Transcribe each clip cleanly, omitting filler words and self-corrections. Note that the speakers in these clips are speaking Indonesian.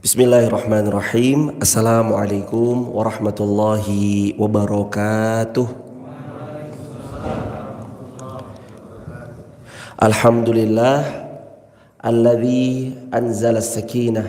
Bismillahirrahmanirrahim. Assalamualaikum warahmatullahi wabarakatuh. Alhamdulillah alladzi anzala as-sakinah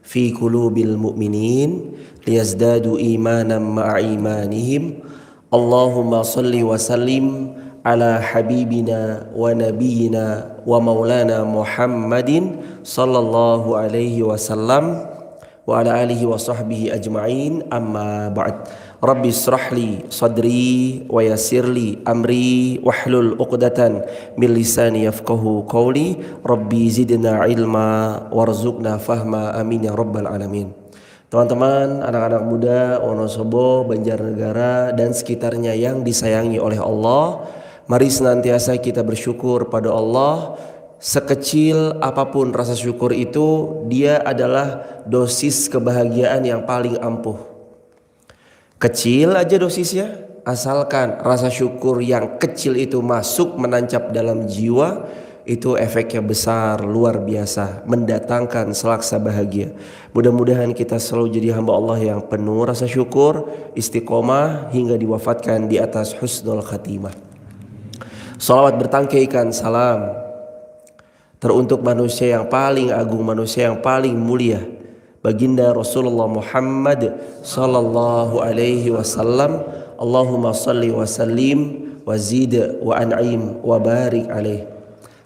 fi qulubil mu'minin liyazdadu imanan ma'a imanihim. Allahumma salli wa sallim ala habibina wa nabiyyina wa maulana Muhammadin sallallahu alaihi wasallam wa ala alihi wa sahbihi ajma'in, amma ba'd. Rabbi israhli sadri wa yassirli amri wahlul uqdatan min lisani yafqahu qawli. Rabbi zidna ilma warzuqna fahma, amin ya rabbal alamin. Teman-teman, anak-anak muda Wonosobo, Banjarnegara dan sekitarnya yang disayangi oleh Allah, mari senantiasa kita bersyukur pada Allah. Sekecil apapun rasa syukur itu, dia adalah dosis kebahagiaan yang paling ampuh. Kecil aja dosisnya, asalkan rasa syukur yang kecil itu masuk menancap dalam jiwa, itu efeknya besar, luar biasa, mendatangkan selaksa bahagia. Mudah-mudahan kita selalu jadi hamba Allah yang penuh rasa syukur, istiqomah hingga diwafatkan di atas husnul khatimah. Salawat bertangkaikan salam teruntuk manusia yang paling agung, manusia yang paling mulia, baginda Rasulullah Muhammad sallallahu alaihi wasallam. Allahumma salli wa sallim wa zid wa an'im wa barik alaih.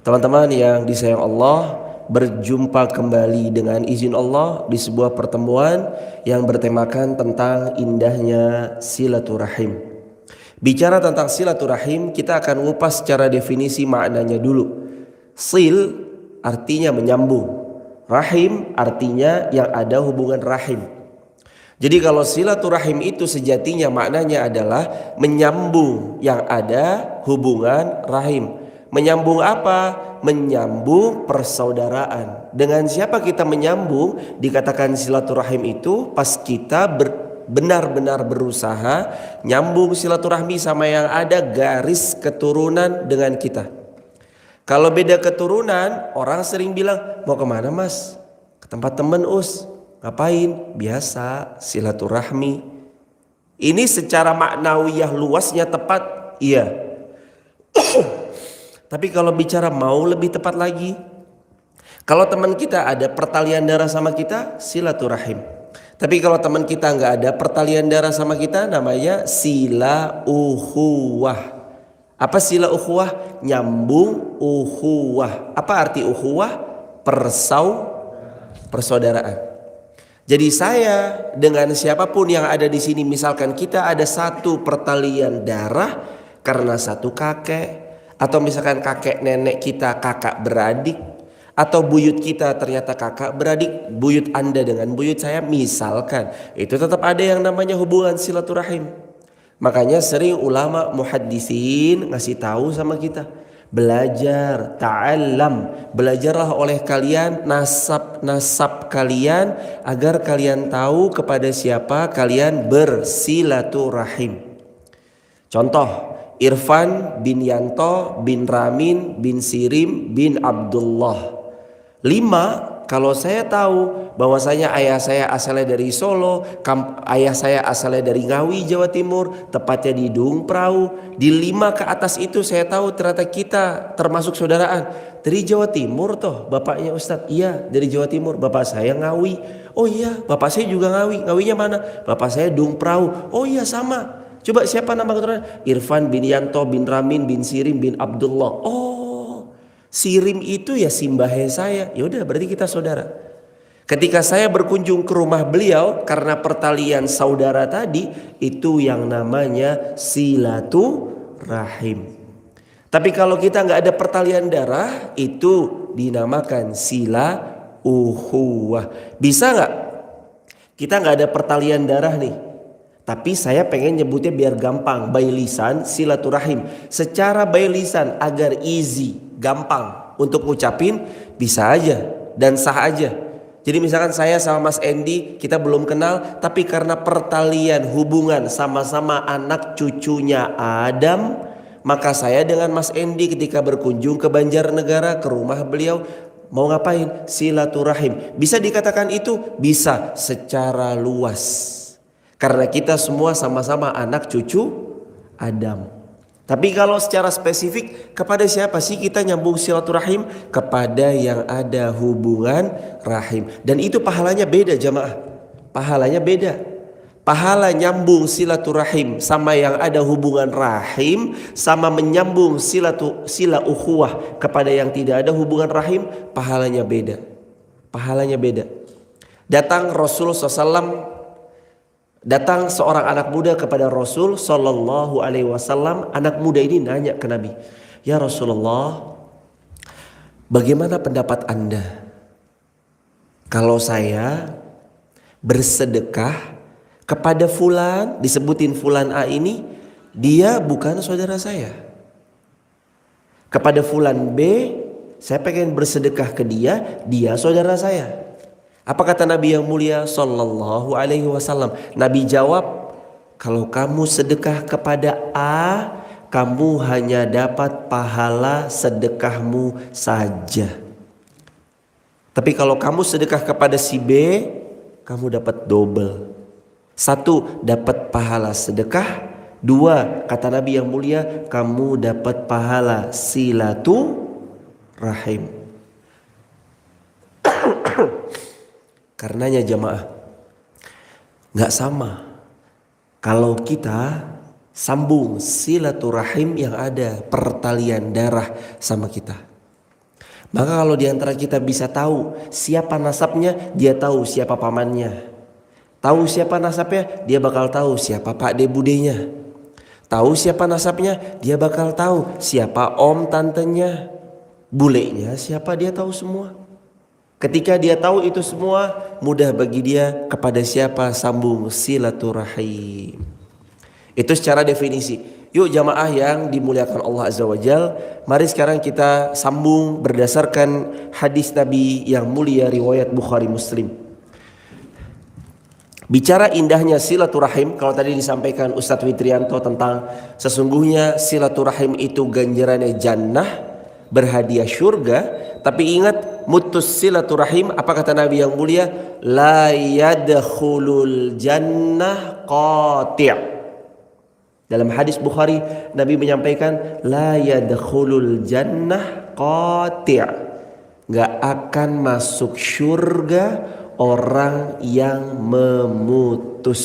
Teman-teman yang disayang Allah, berjumpa kembali dengan izin Allah di sebuah pertemuan yang bertemakan tentang indahnya silaturahim. Bicara tentang silaturahim, kita akan ngupas secara definisi maknanya dulu. Sil artinya menyambung, rahim artinya yang ada hubungan rahim. Jadi kalau silaturahim itu sejatinya maknanya adalah menyambung yang ada hubungan rahim. Menyambung apa? Menyambung persaudaraan. Dengan siapa kita menyambung? Dikatakan silaturahim itu pas kita benar-benar berusaha nyambung silaturahmi sama yang ada garis keturunan dengan kita. Kalau beda keturunan, orang sering bilang, mau kemana mas? Ke tempat temen us. Ngapain? Biasa, silaturahmi. Ini secara maknawiyah luasnya tepat? Iya. Tapi kalau bicara mau lebih tepat lagi, kalau teman kita ada pertalian darah sama kita, silaturahim. Tapi kalau teman kita nggak ada pertalian darah sama kita, namanya sila ukhuwah. Apa sila ukhuwah? Nyambung ukhuwah. Apa arti ukhuwah? Persaudaraan. Jadi saya dengan siapapun yang ada di sini, misalkan kita ada satu pertalian darah karena satu kakek, atau misalkan kakek nenek kita kakak beradik, atau buyut kita ternyata kakak beradik, buyut Anda dengan buyut saya misalkan, itu tetap ada yang namanya hubungan silaturahim. Makanya sering ulama muhaddisin ngasih tahu sama kita, belajar, ta'allam, belajarlah oleh kalian nasab kalian agar kalian tahu kepada siapa kalian bersilaturahim. Contoh, Irfan bin Yanto bin Ramin bin Sirim bin Abdullah. 5, kalau saya tahu bahwasanya ayah saya asalnya dari Solo, ayah saya asalnya dari Ngawi, Jawa Timur, tepatnya di Dung Prau. Di 5 ke atas itu saya tahu ternyata kita termasuk saudaraan. Dari Jawa Timur toh bapaknya Ustadz. Iya, dari Jawa Timur. Bapak saya Ngawi. Oh iya, bapak saya juga Ngawi. Ngawinya mana? Bapak saya Dung Prau. Oh iya, sama. Coba siapa nama keturunan? Irfan bin Yanto bin Ramin bin Sirim bin Abdullah. Oh, Sirim itu ya simbahe saya. Ya udah, berarti kita saudara. Ketika saya berkunjung ke rumah beliau karena pertalian saudara tadi, itu yang namanya silaturahim. Tapi kalau kita nggak ada pertalian darah, itu dinamakan sila ukhuwah. Bisa nggak? Kita nggak ada pertalian darah nih, tapi saya pengen nyebutnya biar gampang, by lisan silaturahim. Secara by lisan agar easy, gampang untuk ngucapin, bisa aja dan sah aja. Jadi misalkan saya sama Mas Endi, kita belum kenal, tapi karena pertalian hubungan sama-sama anak cucunya Adam, maka saya dengan Mas Endi ketika berkunjung ke Banjarnegara, ke rumah beliau, Mau ngapain? Silaturahim. Bisa dikatakan itu? Bisa secara luas. Karena kita semua sama-sama anak cucu Adam. Tapi kalau secara spesifik, kepada siapa sih kita nyambung silaturahim? Kepada yang ada hubungan rahim. Dan itu pahalanya beda jamaah. Pahalanya beda. Pahala nyambung silaturahim sama yang ada hubungan rahim, sama menyambung sila ukhuwah kepada yang tidak ada hubungan rahim, pahalanya beda. Pahalanya beda. Datang Rasul SAW, datang seorang anak muda kepada Rasul Sallallahu Alaihi Wasallam. Anak muda ini nanya ke Nabi, ya Rasulullah, bagaimana pendapat Anda kalau saya bersedekah kepada fulan, disebutin fulan A ini, dia bukan saudara saya. Kepada fulan B, saya pengen bersedekah ke dia, dia saudara saya. Apa kata Nabi yang mulia Sallallahu Alaihi Wasallam? Nabi jawab, kalau kamu sedekah kepada A, kamu hanya dapat pahala sedekahmu saja. Tapi kalau kamu sedekah kepada si B, kamu dapat double. 1, dapat pahala sedekah. 2, kata Nabi yang mulia, kamu dapat pahala silaturahim. Karenanya jamaah, gak sama kalau kita sambung silaturahim yang ada pertalian darah sama kita. Maka kalau diantara kita bisa tahu siapa nasabnya, dia tahu siapa pamannya. Tahu siapa nasabnya, dia bakal tahu siapa pak de budenya. Tahu siapa nasabnya, dia bakal tahu siapa om tantenya. Bulenya siapa, dia tahu semua. Ketika dia tahu itu semua, mudah bagi dia kepada siapa sambung silaturahim. Itu secara definisi. Yuk jamaah yang dimuliakan Allah Azza wa Jal, mari sekarang kita sambung berdasarkan hadis Nabi yang mulia riwayat Bukhari Muslim. Bicara indahnya silaturahim, kalau tadi disampaikan Ustadz Witrianto tentang sesungguhnya silaturahim itu ganjarannya jannah, berhadiah syurga. Tapi ingat, mutus silaturahim, apa kata Nabi yang mulia? La yadkhulul jannah qati'. Dalam hadis Bukhari, Nabi menyampaikan la yadkhulul jannah qati'. Gak akan masuk syurga orang yang memutus.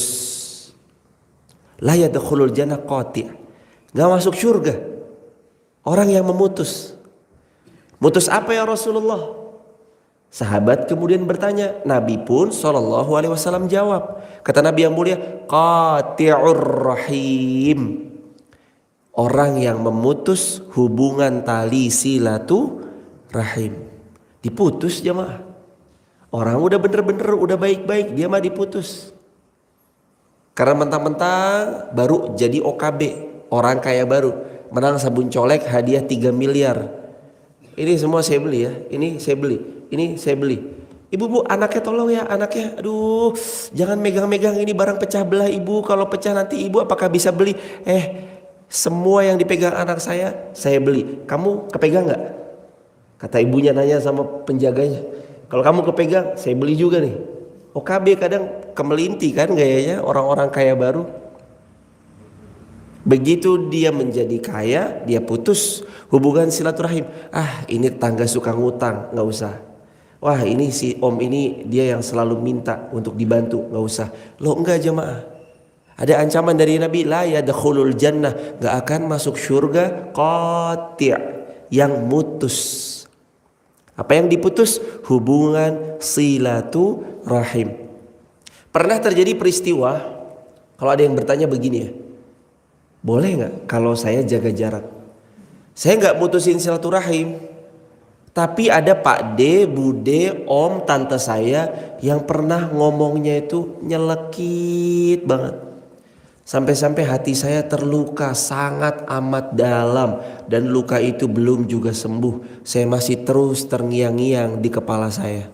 La yadkhulul jannah qati'. Gak masuk syurga orang yang memutus. Mutus apa ya Rasulullah? Sahabat kemudian bertanya, Nabi pun Shallallahu Alaihi Wasallam jawab. Kata Nabi yang mulia, qati'ur rahim. Orang yang memutus hubungan tali silaturahim. Diputus jemaah. Orang udah bener-bener udah baik-baik, dia mah diputus. Karena mentang-mentang baru jadi OKB, orang kaya baru, menang sabun colek hadiah 3 miliar. Ini semua saya beli ya, ini saya beli, ini saya beli. Ibu bu, anaknya tolong ya, anaknya, aduh, jangan megang-megang ini barang pecah belah ibu. Kalau pecah nanti ibu apakah bisa beli? Semua yang dipegang anak saya beli. Kamu kepegang nggak? Kata ibunya nanya sama penjaganya. Kalau kamu kepegang, saya beli juga nih. OKB kadang kemelinti kan gayanya orang-orang kaya baru. Begitu dia menjadi kaya, dia putus hubungan silaturahim. Ini tangga suka ngutang, nggak usah. Wah ini si om ini dia yang selalu minta untuk dibantu, nggak usah. Loh enggak jemaah. Ada ancaman dari Nabi, la yadkhulul jannah, nggak akan masuk surga qati', yang mutus. Apa yang diputus? Hubungan silaturahim. Pernah terjadi peristiwa, kalau ada yang bertanya begini ya, boleh nggak kalau saya jaga jarak? Saya nggak mutusin silaturahim, tapi ada Pak D, Bude, Om, Tante saya yang pernah ngomongnya itu nyelekit banget. Sampai-sampai hati saya terluka sangat amat dalam, dan luka itu belum juga sembuh. Saya masih terus terngiang-ngiang di kepala saya.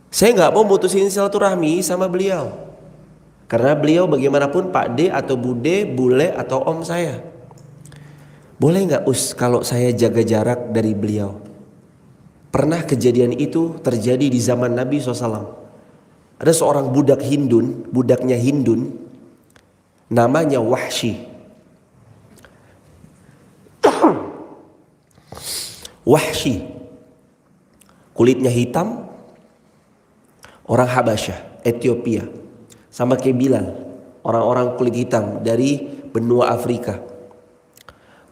Saya nggak mau mutusin silaturahmi sama beliau, karena beliau bagaimanapun Pak D atau Bude, Bule atau Om saya. Boleh nggak kalau saya jaga jarak dari beliau? Pernah kejadian itu terjadi di zaman Nabi SAW. Ada seorang budak Hindun, budaknya Hindun, namanya Wahsy. Wahsy, kulitnya hitam, orang Habasyah, Ethiopia. Sama kayak Bilal, orang-orang kulit hitam dari benua Afrika.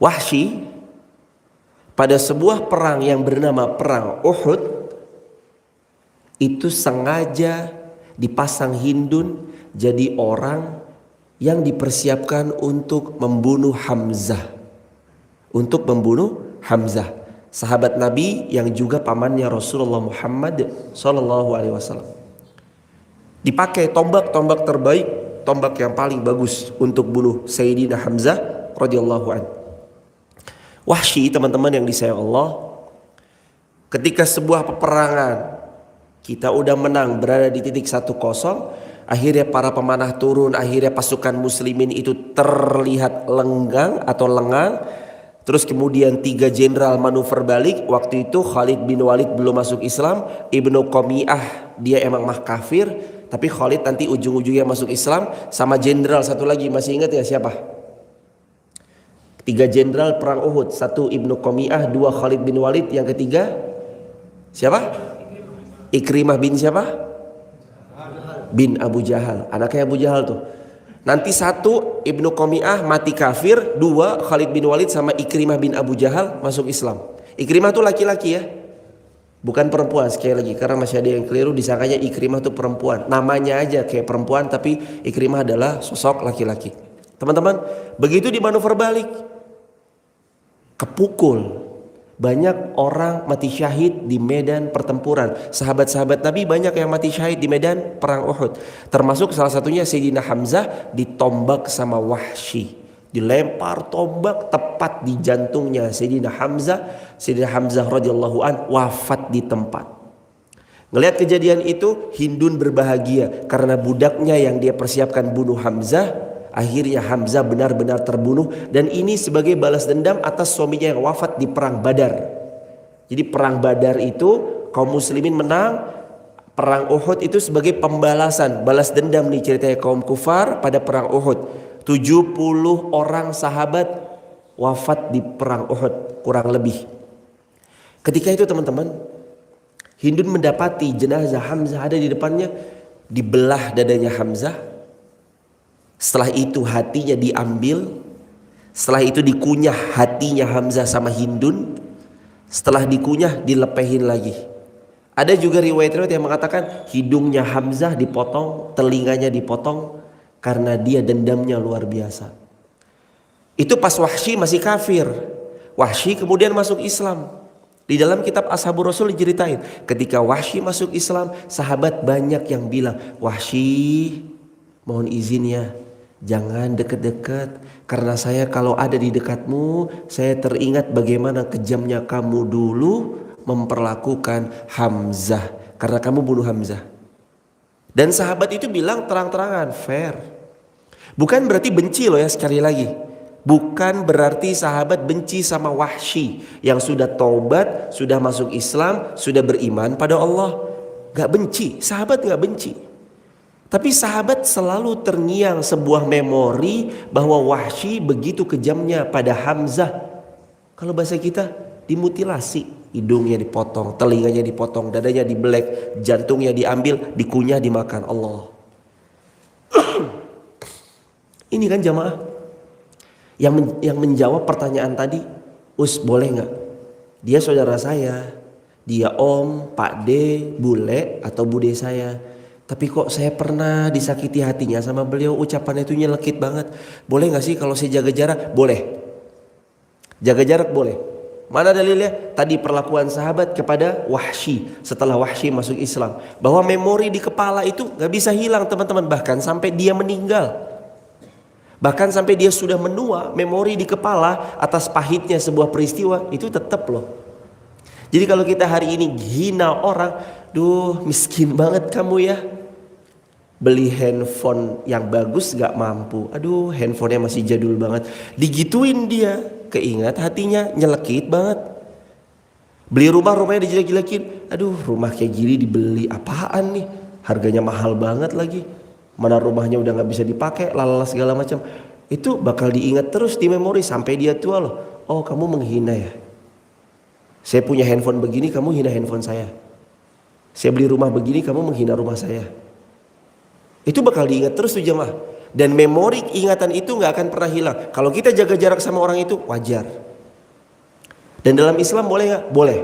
Wahsy pada sebuah perang yang bernama Perang Uhud itu sengaja dipasang Hindun jadi orang yang dipersiapkan untuk membunuh Hamzah. Untuk membunuh Hamzah, sahabat Nabi yang juga pamannya Rasulullah Muhammad SAW. Dipakai tombak-tombak terbaik, tombak yang paling bagus untuk bunuh Sayyidina Hamzah radhiyallahu anhu. Wahsy, teman-teman yang disayang Allah, ketika sebuah peperangan kita udah menang, berada di titik 1-0, akhirnya para pemanah turun, akhirnya pasukan muslimin itu terlihat lenggang atau lengang. Terus kemudian 3 jenderal manuver balik. Waktu itu Khalid bin Walid belum masuk Islam, Ibnu Qami'ah dia emang mah kafir, tapi Khalid nanti ujung-ujungnya masuk Islam. Sama jenderal satu lagi, masih ingat ya siapa? 3 jenderal perang Uhud, 1 Ibnu Qami'ah, 2 Khalid bin Walid, yang ketiga siapa? Ikrimah bin siapa? Bin Abu Jahal, anaknya Abu Jahal tuh. Nanti 1 Ibnu Qami'ah mati kafir, 2 Khalid bin Walid sama Ikrimah bin Abu Jahal masuk Islam. Ikrimah tuh laki-laki ya, bukan perempuan. Sekali lagi, karena masih ada yang keliru, disangkanya Ikrimah tuh perempuan. Namanya aja kayak perempuan, tapi Ikrimah adalah sosok laki-laki. Teman-teman, begitu di manuver balik, kepukul, banyak orang mati syahid di medan pertempuran. Sahabat-sahabat Nabi banyak yang mati syahid di medan perang Uhud. Termasuk salah satunya Sayyidina Hamzah ditombak sama Wahsy. Dilempar tombak tepat di jantungnya Sayyidina Hamzah. Sayyidina Hamzah radhiyallahu an wafat di tempat. Ngelihat kejadian itu, Hindun berbahagia karena budaknya yang dia persiapkan bunuh Hamzah. Akhirnya Hamzah benar-benar terbunuh, dan ini sebagai balas dendam atas suaminya yang wafat di perang Badar. Jadi perang Badar itu kaum muslimin menang, perang Uhud itu sebagai pembalasan, balas dendam nih ceritanya kaum kufar pada perang Uhud. 70 orang sahabat wafat di perang Uhud kurang lebih. Ketika itu teman-teman, Hindun mendapati jenazah Hamzah ada di depannya, dibelah dadanya Hamzah. Setelah itu hatinya diambil. Setelah itu dikunyah hatinya Hamzah sama Hindun. Setelah dikunyah dilepehin lagi. Ada juga riwayat-riwayat yang mengatakan hidungnya Hamzah dipotong, telinganya dipotong, karena dia dendamnya luar biasa. Itu pas Wahsy masih kafir. Wahsy kemudian masuk Islam. Di dalam kitab Ashabur Rasul diceritain, ketika Wahsy masuk Islam, sahabat banyak yang bilang, Wahsy, mohon izin ya, jangan dekat-dekat, karena saya kalau ada di dekatmu, saya teringat bagaimana kejamnya kamu dulu memperlakukan Hamzah, karena kamu bunuh Hamzah. Dan sahabat itu bilang terang-terangan, fair. Bukan berarti benci loh ya, sekali lagi. Bukan berarti sahabat benci sama Wahsy yang sudah taubat, sudah masuk Islam, sudah beriman pada Allah. Gak benci, sahabat gak benci. Tapi sahabat selalu terngiang sebuah memori bahwa Wahsy begitu kejamnya pada Hamzah. Kalau bahasa kita, dimutilasi. Hidungnya dipotong, telinganya dipotong, dadanya dibelek, jantungnya diambil, dikunyah, dimakan. Allah. Ini kan jamaah yang menjawab pertanyaan tadi, boleh gak? Dia saudara saya, dia om, pak de, bule atau bude saya. Tapi kok saya pernah disakiti hatinya sama beliau, ucapannya itu nyelekit banget. Boleh gak sih kalau saya jaga jarak? Boleh. Jaga jarak boleh. Mana dalilnya? Tadi perlakuan sahabat kepada Wahsy setelah Wahsy masuk Islam. Bahwa memori di kepala itu gak bisa hilang teman-teman. Bahkan sampai dia meninggal. Bahkan sampai dia sudah menua, memori di kepala atas pahitnya sebuah peristiwa itu tetap loh. Jadi kalau kita hari ini hina orang, duh miskin banget kamu ya. Beli handphone yang bagus gak mampu. Aduh handphonenya masih jadul banget. Digituin dia, keingat hatinya nyelekit banget. Beli rumah, rumahnya dijelek-jelekin. Aduh, rumah kayak gini dibeli apaan nih? Harganya mahal banget lagi. Mana rumahnya udah nggak bisa dipakai, lalala segala macam. Itu bakal diingat terus di memori sampai dia tua loh. Oh, kamu menghina ya. Saya punya handphone begini, kamu hina handphone saya. Saya beli rumah begini, kamu menghina rumah saya. Itu bakal diingat terus tuh jemaah. Dan memori ingatan itu nggak akan pernah hilang. Kalau kita jaga jarak sama orang itu wajar. Dan dalam Islam boleh nggak? Boleh.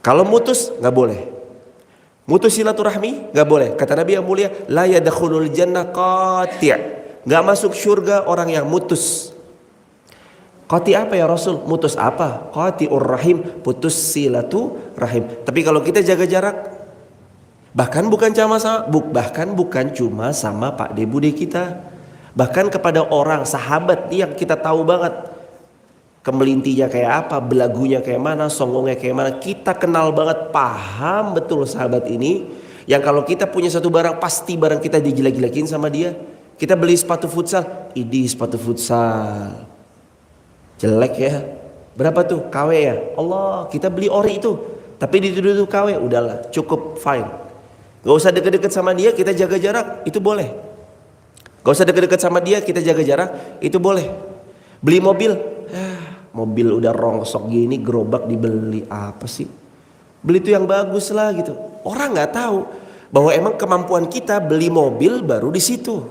Kalau mutus nggak boleh. Mutus silaturahmi nggak boleh. Kata Nabi yang mulia, la yadkhulul jannah qati'. Nggak masuk surga orang yang mutus. Qati apa ya Rasul? Mutus apa? Qati'ur rahim, putus silaturahim. Tapi kalau kita jaga jarak, bahkan bukan cuma sama Pak De Bude kita, bahkan kepada orang sahabat yang kita tahu banget kemelintinya kayak apa, belagunya kayak mana, songongnya kayak mana, kita kenal banget, paham betul sahabat ini. Yang kalau kita punya satu barang, pasti barang kita dijelek-jelekin sama dia. Kita beli sepatu futsal, ini sepatu futsal jelek ya, berapa tuh? KW ya, Allah, kita beli ori itu, tapi dituduh KW, udahlah cukup, fine. Gak usah deket-deket sama dia, kita jaga jarak, itu boleh. Gak usah deket-deket sama dia, kita jaga jarak, itu boleh. Beli mobil, mobil udah rongsok gini, gerobak dibeli, apa sih? Beli itu yang bagus lah gitu. Orang nggak tahu bahwa emang kemampuan kita beli mobil baru di situ.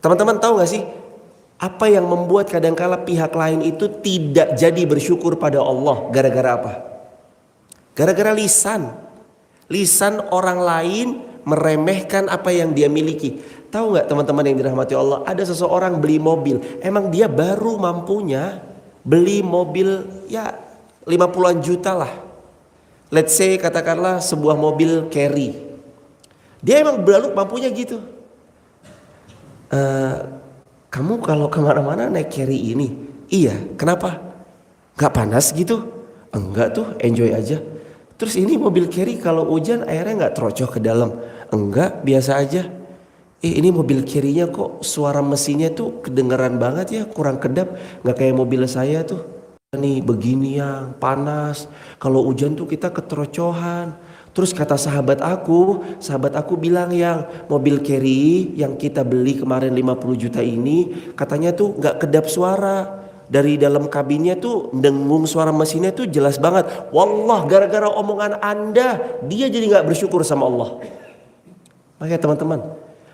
Teman-teman tahu nggak sih apa yang membuat kadangkala pihak lain itu tidak jadi bersyukur pada Allah? Gara-gara apa? Gara-gara lisan. Lisan orang lain meremehkan apa yang dia miliki. Tahu nggak teman-teman yang dirahmati Allah? Ada seseorang beli mobil, emang dia baru mampunya beli mobil ya 50-an juta lah. Let's say katakanlah sebuah mobil carry. Dia emang baru mampunya gitu. Kamu kalau kemana-mana naik carry ini? Iya, kenapa? Gak panas gitu? Enggak tuh, enjoy aja. Terus ini mobil carry kalau hujan airnya gak terocoh ke dalam? Enggak, biasa aja. Ini mobil carry-nya kok suara mesinnya tuh kedengeran banget ya, kurang kedap. Gak kayak mobil saya tuh. Nih begini yang panas. Kalau hujan tuh kita keterocohan. Terus kata sahabat aku bilang yang mobil carry yang kita beli kemarin 50 juta ini katanya tuh gak kedap suara. Dari dalam kabinnya tuh dengung suara mesinnya tuh jelas banget. Wallah, gara-gara omongan Anda dia jadi gak bersyukur sama Allah. Makanya teman-teman,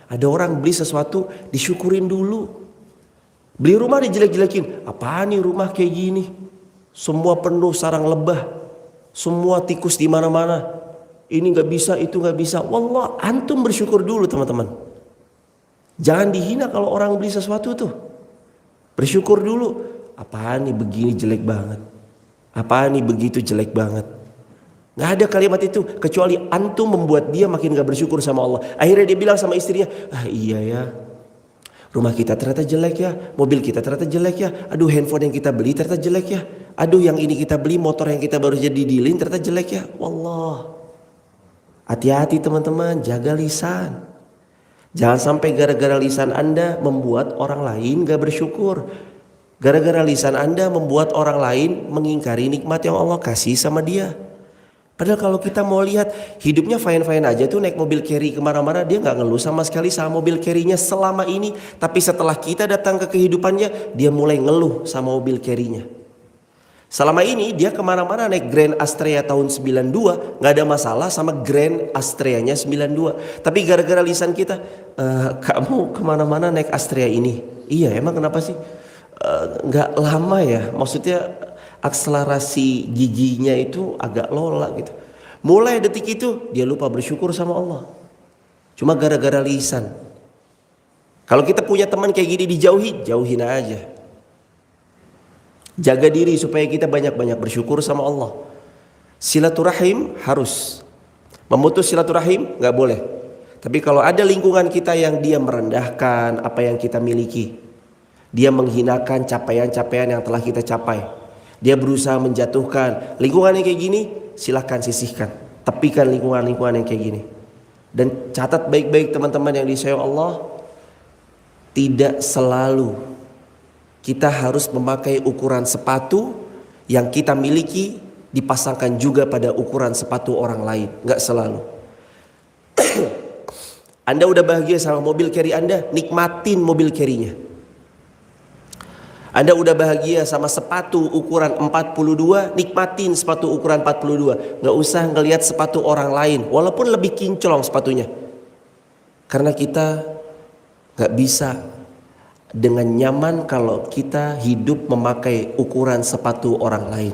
ada orang beli sesuatu disyukurin dulu. Beli rumah dijelek-jelekin. Apaan nih rumah kayak gini? Semua penuh sarang lebah. Semua tikus di mana-mana. Ini nggak bisa, itu nggak bisa. Wallah, antum bersyukur dulu teman-teman. Jangan dihina kalau orang beli sesuatu tuh. Bersyukur dulu. Apaan nih begini jelek banget. Apaan nih begitu jelek banget. Nggak ada kalimat itu kecuali antum membuat dia makin nggak bersyukur sama Allah. Akhirnya dia bilang sama istrinya, iya ya, rumah kita ternyata jelek ya, mobil kita ternyata jelek ya, aduh handphone yang kita beli ternyata jelek ya, aduh yang ini kita beli, motor yang kita baru jadi dealin ternyata jelek ya. Wallah, hati-hati teman-teman, jaga lisan. Jangan sampai gara-gara lisan Anda membuat orang lain gak bersyukur. Gara-gara lisan Anda membuat orang lain mengingkari nikmat yang Allah kasih sama dia. Padahal kalau kita mau lihat hidupnya fine-fine aja tuh, naik mobil carry kemana-mana dia gak ngeluh sama sekali sama mobil carry-nya selama ini. Tapi setelah kita datang ke kehidupannya, dia mulai ngeluh sama mobil carry-nya. Selama ini dia kemana-mana naik Grand Astrea tahun 92 gak ada masalah sama Grand Astrea-nya 92. Tapi gara-gara lisan kita, kamu kemana-mana naik Astrea ini. Iya, emang kenapa sih? Gak lama ya, maksudnya akselerasi giginya itu agak lola gitu. Mulai detik itu dia lupa bersyukur sama Allah. Cuma gara-gara lisan. Kalau kita punya teman kayak gini dijauhi, jauhin aja. Jaga diri supaya kita banyak-banyak bersyukur sama Allah. Silaturahim harus. Memutus silaturahim gak boleh. Tapi kalau ada lingkungan kita yang dia merendahkan apa yang kita miliki, dia menghinakan capaian-capaian yang telah kita capai, dia berusaha menjatuhkan lingkungan yang kayak gini, silahkan sisihkan, tepikan lingkungan-lingkungan yang kayak gini. Dan catat baik-baik teman-teman yang disayang Allah, tidak selalu kita harus memakai ukuran sepatu yang kita miliki dipasangkan juga pada ukuran sepatu orang lain. Nggak selalu. Anda udah bahagia sama mobil carry Anda, nikmatin mobil carry-nya. Anda udah bahagia sama sepatu ukuran 42, nikmatin sepatu ukuran 42. Nggak usah ngelihat sepatu orang lain, walaupun lebih kinclong sepatunya. Karena kita nggak bisa dengan nyaman kalau kita hidup memakai ukuran sepatu orang lain.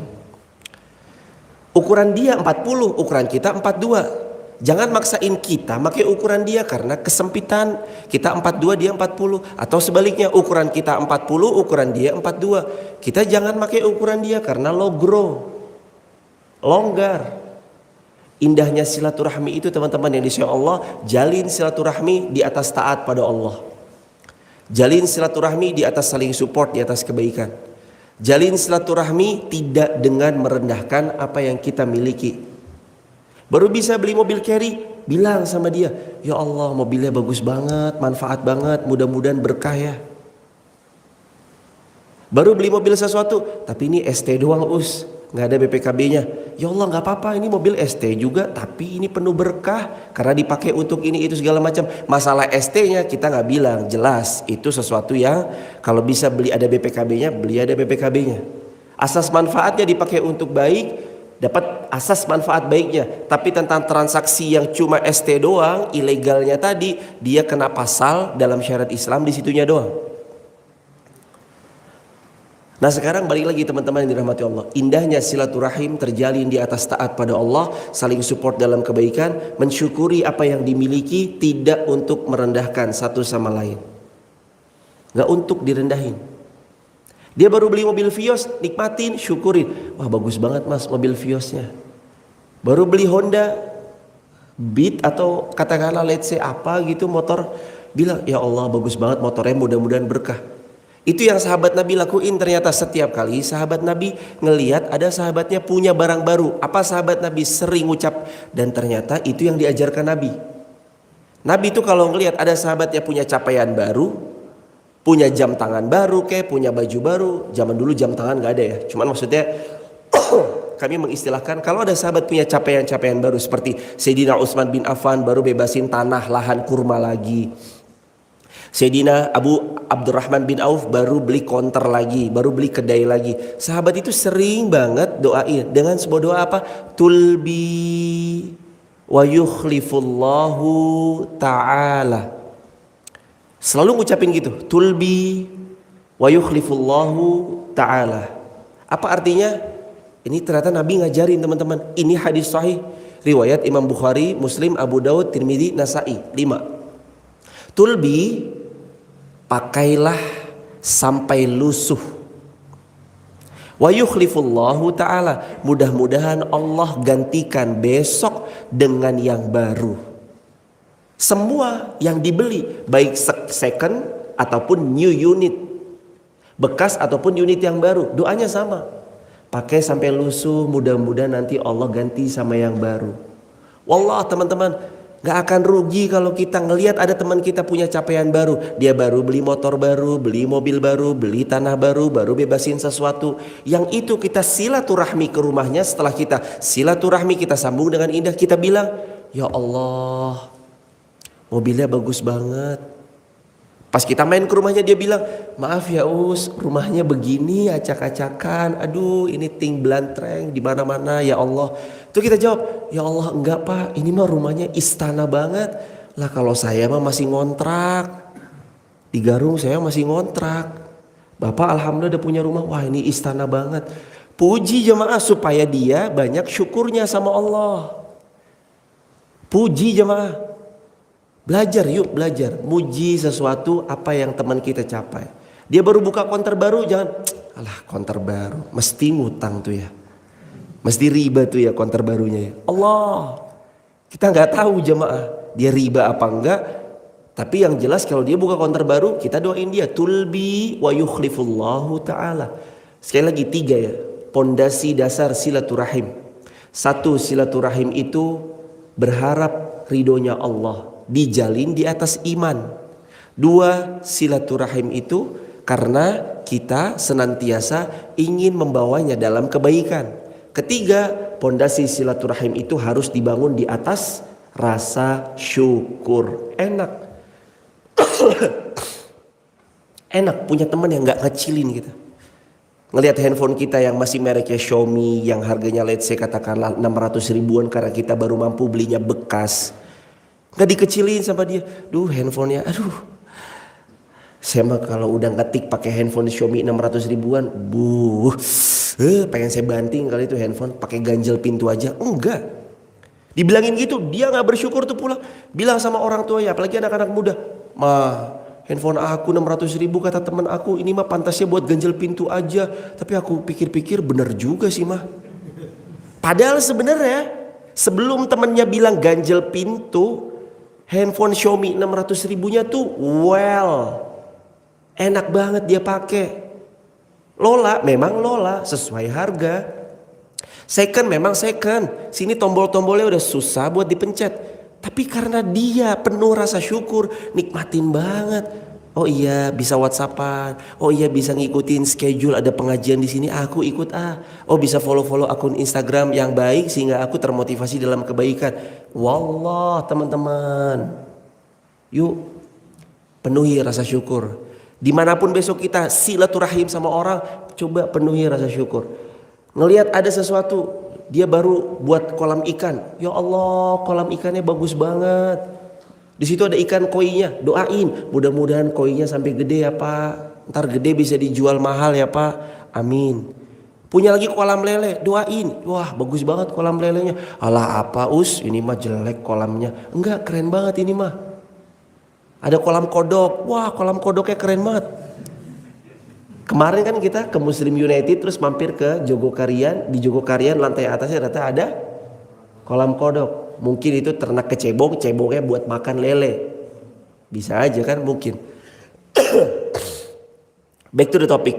Ukuran dia 40, ukuran kita 42. Jangan maksain kita pakai ukuran dia karena kesempitan. Kita 42, dia 40. Atau sebaliknya, ukuran kita 40, ukuran dia 42. Kita jangan pakai ukuran dia karena longgar. Indahnya silaturahmi itu teman-teman yang disayang Allah, jalin silaturahmi di atas taat pada Allah. Jalin silaturahmi di atas saling support, di atas kebaikan. Jalin silaturahmi tidak dengan merendahkan apa yang kita miliki. Baru bisa beli mobil carry, bilang sama dia, ya Allah mobilnya bagus banget, manfaat banget, mudah-mudahan berkah ya. Baru beli mobil sesuatu, tapi ini ST doang us, nggak ada BPKB-nya. Ya Allah nggak apa-apa, ini mobil ST juga, tapi ini penuh berkah karena dipakai untuk ini itu segala macam. Masalah ST-nya kita nggak bilang, jelas itu sesuatu yang kalau bisa beli ada BPKB-nya, beli ada BPKB-nya. Asas manfaatnya dipakai untuk baik, dapat asas manfaat baiknya. Tapi tentang transaksi yang cuma ST doang, ilegalnya tadi, dia kena pasal dalam syariat Islam di situnya doang. Nah sekarang balik lagi teman-teman yang dirahmati Allah. Indahnya silaturahim terjalin di atas taat pada Allah, saling support dalam kebaikan, mensyukuri apa yang dimiliki, tidak untuk merendahkan satu sama lain. Gak untuk direndahin. Dia baru beli mobil Vios, nikmatin, syukurin. Wah bagus banget mas mobil Viosnya. Baru beli Honda Beat atau katakanlah let's say apa gitu motor, bilang ya Allah bagus banget motornya, mudah-mudahan berkah. Itu yang sahabat Nabi lakuin. Ternyata setiap kali sahabat Nabi ngelihat ada sahabatnya punya barang baru, apa sahabat Nabi sering ucap, dan ternyata itu yang diajarkan Nabi. Nabi itu kalau ngelihat ada sahabatnya punya capaian baru, punya jam tangan baru, punya baju baru. Zaman dulu jam tangan nggak ada ya. Cuman maksudnya kami mengistilahkan kalau ada sahabat punya capaian-capaian baru seperti Sayyidina Utsman bin Affan baru bebasin tanah lahan kurma lagi. Sayyidina Abu Abdurrahman bin Auf baru beli konter lagi, baru beli kedai lagi. Sahabat itu sering banget doain dengan sebuah doa apa? Tulbi wa yukhlifullahu ta'ala. Selalu ngucapin gitu, tulbi wa yukhlifullahu ta'ala. Apa artinya? Ini ternyata Nabi ngajarin teman-teman. Ini hadis sahih, riwayat Imam Bukhari, Muslim, Abu Daud, Tirmidzi, Nasai. 5. Tulbi, pakailah sampai lusuh. Wa yukhlifullahu ta'ala, mudah-mudahan Allah gantikan besok dengan yang baru. Semua yang dibeli, baik second ataupun new unit, bekas ataupun unit yang baru, doanya sama. Pakai sampai lusuh, mudah-mudahan nanti Allah ganti sama yang baru. Wallah teman-teman, gak akan rugi kalau kita ngelihat ada teman kita punya capaian baru. Dia baru beli motor baru, beli mobil baru, beli tanah baru, baru bebasin sesuatu. Yang itu kita silaturahmi ke rumahnya. Setelah kita silaturahmi, kita sambung dengan indah, kita bilang, ya Allah, mobilnya bagus banget. Pas kita main ke rumahnya dia bilang, maaf ya us, rumahnya begini acak-acakan. Aduh ini ting belantreng di mana-mana ya Allah. Tuh kita jawab, ya Allah enggak pak, ini mah rumahnya istana banget. Lah kalau saya mah masih ngontrak. Di Garung saya masih ngontrak. Bapak alhamdulillah udah punya rumah, wah ini istana banget. Puji jemaah supaya dia banyak syukurnya sama Allah. Puji jemaah. Belajar yuk, belajar muji sesuatu apa yang teman kita capai. Dia baru buka konter baru, jangan alah konter baru mesti ngutang tuh ya, mesti riba tuh ya konter barunya ya. Allah, kita nggak tahu jemaah dia riba apa enggak, tapi yang jelas kalau dia buka konter baru kita doain dia tulbi wa yukhlifullahu ta'ala. Sekali lagi 3 ya, pondasi dasar silaturahim. 1, silaturahim itu berharap ridhonya Allah, dijalin di atas iman. 2, silaturahim itu karena kita senantiasa ingin membawanya dalam kebaikan. Ketiga, pondasi silaturahim itu harus dibangun di atas rasa syukur. Enak punya teman yang gak ngecilin kita. Ngelihat handphone kita yang masih mereknya Xiaomi, yang harganya let's say katakanlah 600 ribuan karena kita baru mampu belinya bekas. Gak dikecilin sama dia. Duh, handphonenya, aduh. Saya mah kalau udah ngetik pakai handphone Xiaomi 600 ribuan, pengen saya banting kali itu handphone, pakai ganjel pintu aja. Enggak. Dibilangin gitu, dia gak bersyukur tuh pulang. Bilang sama orang tuanya, apalagi anak-anak muda, "Mah, handphone aku 600 ribu kata teman aku, ini mah pantasnya buat ganjel pintu aja." Tapi aku pikir-pikir bener juga sih mah. Padahal sebenarnya sebelum temennya bilang ganjel pintu, handphone Xiaomi 600 ribunya tuh enak banget dia pakai. Lola, memang Lola sesuai harga. Second memang second. Sini tombol-tombolnya udah susah buat dipencet. Tapi karena dia penuh rasa syukur, nikmatin banget. Oh iya, bisa WhatsAppan. Oh iya, bisa ngikutin schedule, ada pengajian di sini, aku ikut ah. Oh, bisa follow-follow akun Instagram yang baik sehingga aku termotivasi dalam kebaikan. Wallah, teman-teman. Yuk, penuhi rasa syukur. Dimanapun besok kita silaturahim sama orang, coba penuhi rasa syukur. Ngelihat ada sesuatu, dia baru buat kolam ikan. Ya Allah, kolam ikannya bagus banget. Di situ ada ikan koinya. Doain, mudah-mudahan koinya sampai gede ya Pak. Ntar gede bisa dijual mahal ya Pak. Amin. Punya lagi kolam lele, doain. Wah, bagus banget kolam lelenya. Alah apa ini mah jelek kolamnya. Enggak, keren banget ini mah. Ada kolam kodok. Wah, kolam kodoknya keren banget. Kemarin kan kita ke Muslim United terus mampir ke Jogokarian. Di Jogokarian lantai atasnya ternyata ada kolam kodok. Mungkin itu ternak kecebong, cebongnya buat makan lele. Bisa aja kan mungkin. Back to the topic.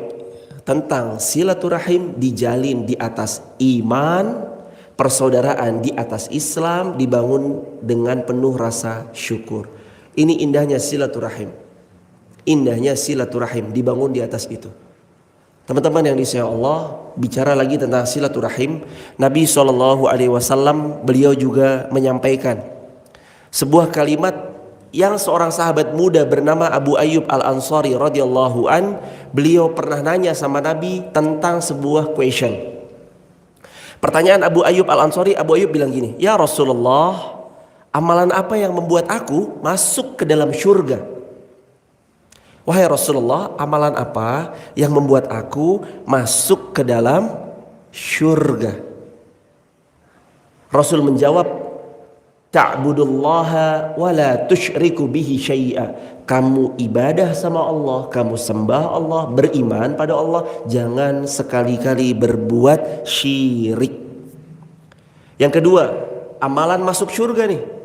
Tentang silaturahim dijalin di atas iman, persaudaraan di atas Islam, dibangun dengan penuh rasa syukur. Ini indahnya silaturahim. Indahnya silaturahim dibangun di atas itu. Teman-teman yang disayang Allah, bicara lagi tentang silaturahim. Nabi SAW beliau juga menyampaikan sebuah kalimat yang seorang sahabat muda bernama Abu Ayyub Al-Ansari radhiyallahu an, beliau pernah nanya sama Nabi tentang sebuah question. Pertanyaan Abu Ayyub Al-Ansari, Abu Ayyub bilang gini, "Ya Rasulullah, amalan apa yang membuat aku masuk ke dalam syurga?" Wahai Rasulullah, amalan apa yang membuat aku masuk ke dalam syurga? Rasul menjawab, ta'budullaha wa la tusyriku bihi syai'a. Kamu ibadah sama Allah, kamu sembah Allah, beriman pada Allah, jangan sekali-kali berbuat syirik. Yang kedua, amalan masuk syurga nih.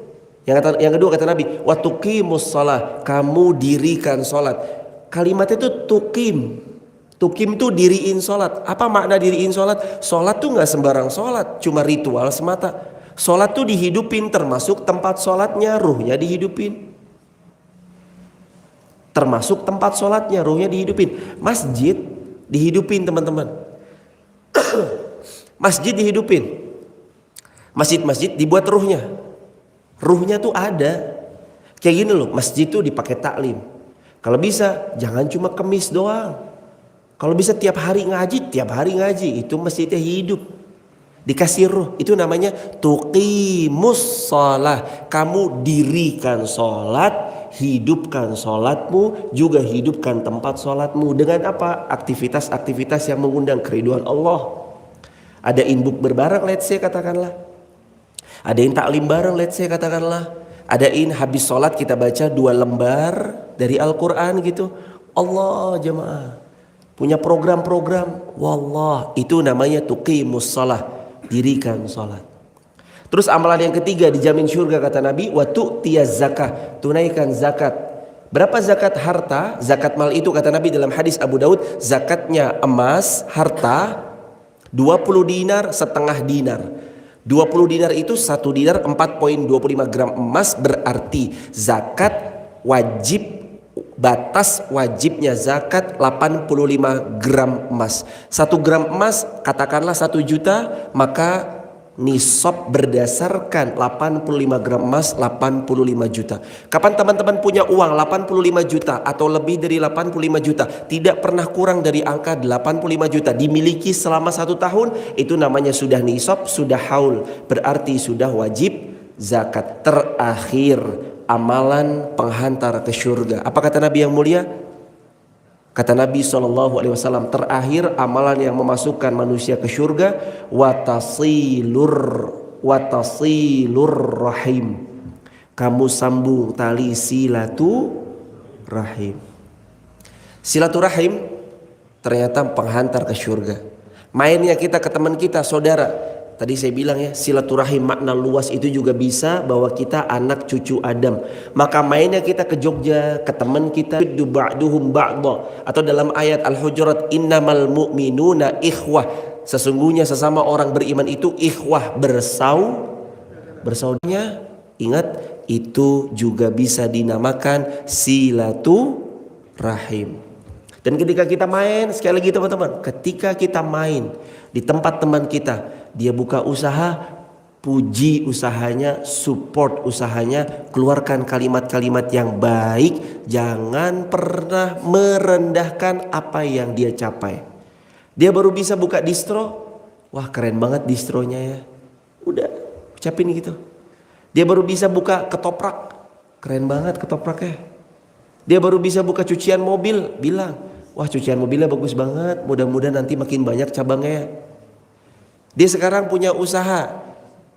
Yang kedua kata Nabi, wa tuqimus shalah, kamu dirikan salat. Kalimatnya itu tuqim. Tuqim tuh diriin salat. Apa makna diriin salat? Salat tuh enggak sembarang salat, cuma ritual semata. Salat tuh dihidupin, termasuk tempat salatnya, ruhnya dihidupin. Termasuk tempat salatnya, ruhnya dihidupin. Masjid dihidupin, teman-teman. Masjid dihidupin. Masjid-masjid dibuat ruhnya. Ruhnya tuh ada. Kayak gini loh, masjid tuh dipakai taklim. Kalau bisa jangan cuma kemis doang. Kalau bisa tiap hari ngaji, itu masjidnya hidup. Dikasih ruh, itu namanya tuqimus shalah. Kamu dirikan salat, hidupkan salatmu, juga hidupkan tempat salatmu. Dengan apa? Aktivitas-aktivitas yang mengundang keridhaan Allah. Ada inbook berbareng, let's say katakanlah. Adain taklim bareng, let's say katakanlah. Adain habis sholat kita baca 2 lembar dari Al-Quran gitu. Allah jemaah. Punya program-program. Wallah, itu namanya tuqimus shalah. Dirikan sholat. Terus amalan yang ketiga dijamin syurga kata Nabi. Wa tu'tiyaz zakah. Tunaikan zakat. Berapa zakat harta? Zakat mal itu kata Nabi dalam hadis Abu Daud. Zakatnya emas, harta 20 dinar, setengah dinar. 20 dinar itu 1 dinar 4,25 gram emas, berarti zakat wajib batas wajibnya zakat 85 gram emas. 1 gram emas katakanlah 1 juta, maka nisab berdasarkan 85 gram emas 85 juta. Kapan teman-teman punya uang 85 juta atau lebih dari 85 juta, tidak pernah kurang dari angka 85 juta, dimiliki selama 1 tahun, itu namanya sudah nisab, sudah haul, berarti sudah wajib zakat. Terakhir amalan penghantar ke surga. Apa kata Nabi yang mulia? Kata Nabi SAW, terakhir amalan yang memasukkan manusia ke surga, watasilur rahim. Kamu sambung tali silaturahim. Silaturahim ternyata penghantar ke surga. Mainnya kita ke teman kita, saudara. Tadi saya bilang ya, silaturahim makna luas itu juga bisa bahwa kita anak cucu Adam. Maka mainnya kita ke Jogja, ke teman kita, ba'duhum ba'dha, atau dalam ayat Al-Hujurat, innamal mu'minuna ikhwah. Sesungguhnya sesama orang beriman itu ikhwah, bersaudaranya. Ingat, itu juga bisa dinamakan silaturahim. Dan ketika kita main, sekali lagi teman-teman, ketika kita main di tempat teman kita, dia buka usaha, puji usahanya, support usahanya, keluarkan kalimat-kalimat yang baik, jangan pernah merendahkan apa yang dia capai. Dia baru bisa buka distro, wah keren banget distronya ya, udah ucapin gitu. Dia baru bisa buka ketoprak, keren banget ketopraknya. Dia baru bisa buka cucian mobil, bilang, wah cucian mobilnya bagus banget, mudah-mudahan nanti makin banyak cabangnya. Dia sekarang punya usaha,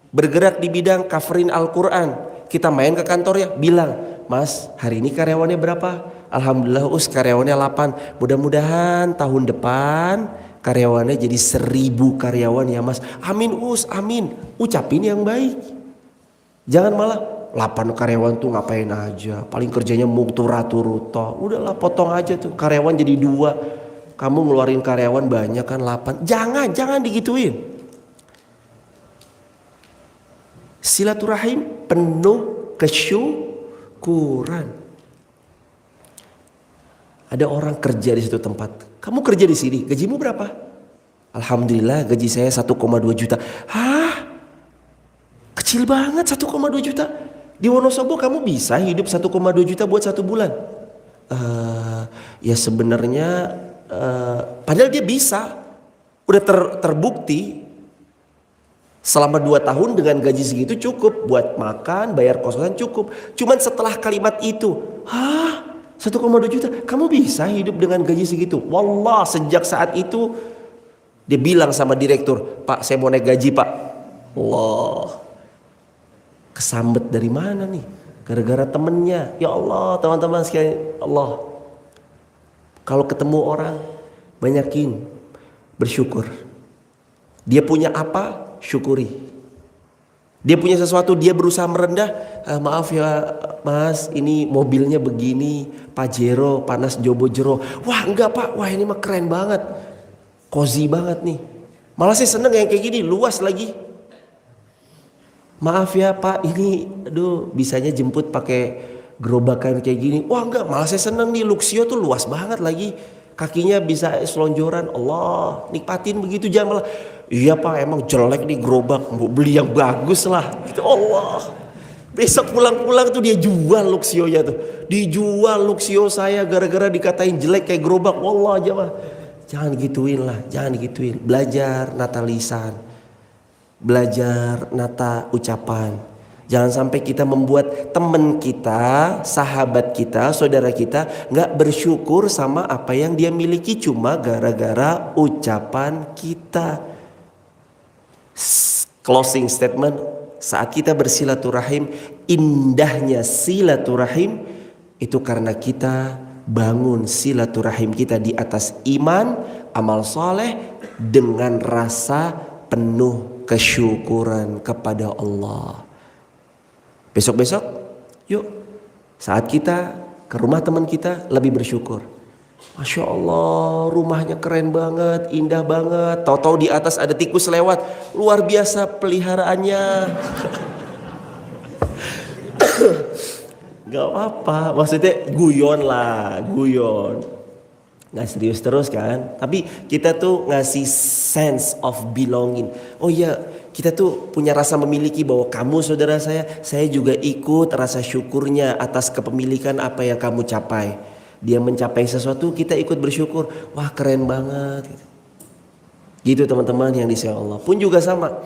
bergerak di bidang coverin Al-Quran. Kita main ke kantornya, bilang, Mas hari ini karyawannya berapa? Alhamdulillah karyawannya 8. Mudah-mudahan tahun depan karyawannya jadi 1000 karyawan ya Mas. Amin amin. Ucapin yang baik. Jangan malah 8 karyawan tuh ngapain aja, paling kerjanya muturatur toh. Udahlah potong aja tuh, karyawan jadi 2. Kamu ngeluarin karyawan banyak kan 8. Jangan digituin. Silaturahim penuh kesyukuran. Ada orang kerja di situ tempat. Kamu kerja di sini, gajimu berapa? Alhamdulillah gaji saya 1,2 juta. Hah? Kecil banget 1,2 juta. Di Wonosobo kamu bisa hidup 1,2 juta buat 1 bulan? Ya sebenarnya padahal dia bisa. Udah terbukti. Selama 2 tahun dengan gaji segitu cukup buat makan, bayar kos-kosan cukup. Cuman setelah kalimat itu, 1,2 juta, kamu bisa hidup dengan gaji segitu? Wallah, sejak saat itu dia bilang sama direktur, Pak saya mau naik gaji Pak. Allah, kesambet dari mana nih? Gara-gara temennya. Ya Allah teman-teman sekalian, Allah, kalau ketemu orang banyakin bersyukur. Dia punya apa? Syukuri. Dia punya sesuatu, dia berusaha merendah, maaf ya Mas, ini mobilnya begini, Pajero, panas Jobo Jero. Wah enggak Pak, wah ini mah keren banget, cozy banget nih. Malah saya seneng yang kayak gini, luas lagi. Maaf ya Pak, ini aduh bisanya jemput pakai gerobakan kayak gini. Wah enggak, malah saya seneng nih, Luxio tuh luas banget lagi. Kakinya bisa selonjoran, Allah nikmatin begitu, jangan malah iya Pak emang jelek nih gerobak, beli yang bagus lah gitu. Allah, besok pulang-pulang tuh dia jual Luxionya tuh, dijual Luxio saya gara-gara dikatain jelek kayak gerobak. Wallah jangan gituin lah, jangan gituin. Belajar nata lisan, belajar nata ucapan. Jangan sampai kita membuat teman kita, sahabat kita, saudara kita gak bersyukur sama apa yang dia miliki cuma gara-gara ucapan kita. Closing statement, saat kita bersilaturahim, indahnya silaturahim itu karena kita bangun silaturahim kita di atas iman, amal soleh, dengan rasa penuh kesyukuran kepada Allah. Besok-besok yuk, saat kita ke rumah teman kita lebih bersyukur. Masya Allah, rumahnya keren banget, indah banget. Tahu-tahu di atas ada tikus lewat, luar biasa peliharaannya. Gak apa-apa, maksudnya guyon lah, guyon. Nggak serius terus kan. Tapi kita tuh ngasih sense of belonging. Oh iya, kita tuh punya rasa memiliki bahwa kamu saudara saya juga ikut rasa syukurnya atas kepemilikan apa yang kamu capai. Dia mencapai sesuatu, kita ikut bersyukur. Wah keren banget. Gitu teman-teman yang disayang Allah. Pun juga sama.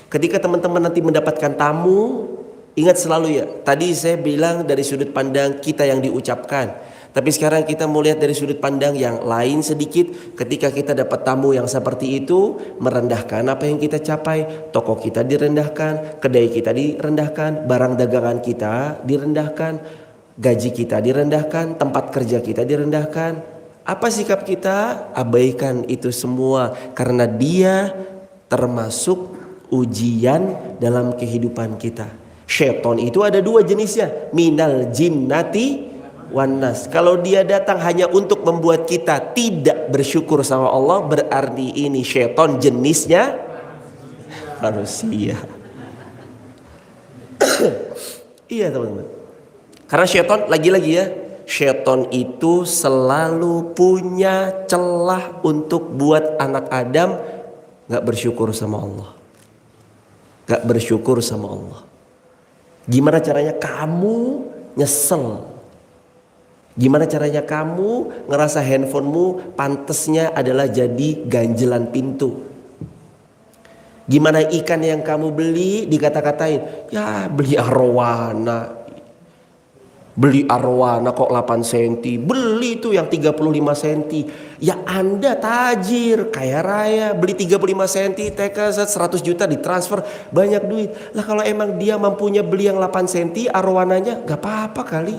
Ketika teman-teman nanti mendapatkan tamu, ingat selalu ya, tadi saya bilang dari sudut pandang kita yang diucapkan. Tapi sekarang kita mau lihat dari sudut pandang yang lain sedikit. Ketika kita dapat tamu yang seperti itu, merendahkan apa yang kita capai. Toko kita direndahkan, kedai kita direndahkan, barang dagangan kita direndahkan, gaji kita direndahkan, tempat kerja kita direndahkan. Apa sikap kita? Abaikan itu semua. Karena dia termasuk ujian dalam kehidupan kita. Syaitan itu ada dua jenisnya, minal jinnati wanas. Kalau dia datang hanya untuk membuat kita tidak bersyukur sama Allah, berarti ini syaitan jenisnya manusia. Iya teman-teman. Karena syaitan lagi-lagi ya, syaitan itu selalu punya celah untuk buat anak Adam gak bersyukur sama Allah, gak bersyukur sama Allah. Gimana caranya kamu nyesel? Gimana caranya kamu ngerasa handphonemu pantesnya adalah jadi ganjelan pintu? Gimana ikan yang kamu beli dikata-katain, ya beli arwana kok 8 cm, beli itu yang 35 cm. Ya Anda tajir, kaya raya, beli 35 cm, TK 100 juta ditransfer, banyak duit. Lah kalau emang dia mampunya beli yang 8 cm arwananya, gak apa-apa kali.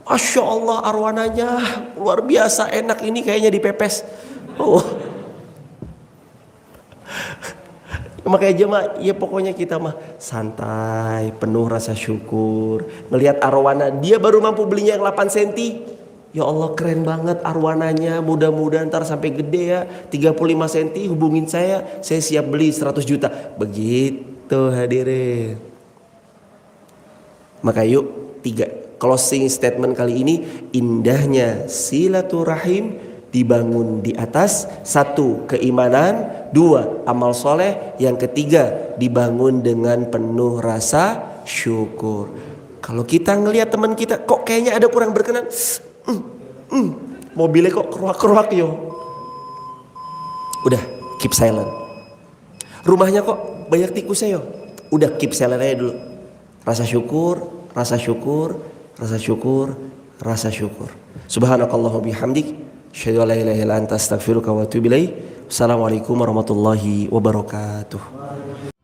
Masya Allah arwananya luar biasa enak, ini kayaknya dipepes. Oh. Makanya jemaah, ya pokoknya kita mah santai, penuh rasa syukur. Melihat arwana, dia baru mampu belinya yang 8 cm. Ya Allah keren banget arwananya, mudah-mudahan ntar sampai gede ya, 35 cm hubungin saya siap beli 100 juta. Begitu hadirin. Maka yuk, 3 closing statement kali ini, indahnya silaturahim dibangun di atas 1 keimanan, 2 amal soleh, yang ketiga dibangun dengan penuh rasa syukur. Kalau kita ngelihat teman kita kok kayaknya ada kurang berkenan, mobilnya kok keruak-keruak yo, udah keep silent. Rumahnya kok banyak tikusnya yo, udah keep silent aja dulu. Rasa syukur, rasa syukur, rasa syukur, rasa syukur. Subhanakallahumma bihamdik, asyhadu an la ilaha illa anta astaghfiruka wa atubu ilaik. Assalamualaikum warahmatullahi wabarakatuh.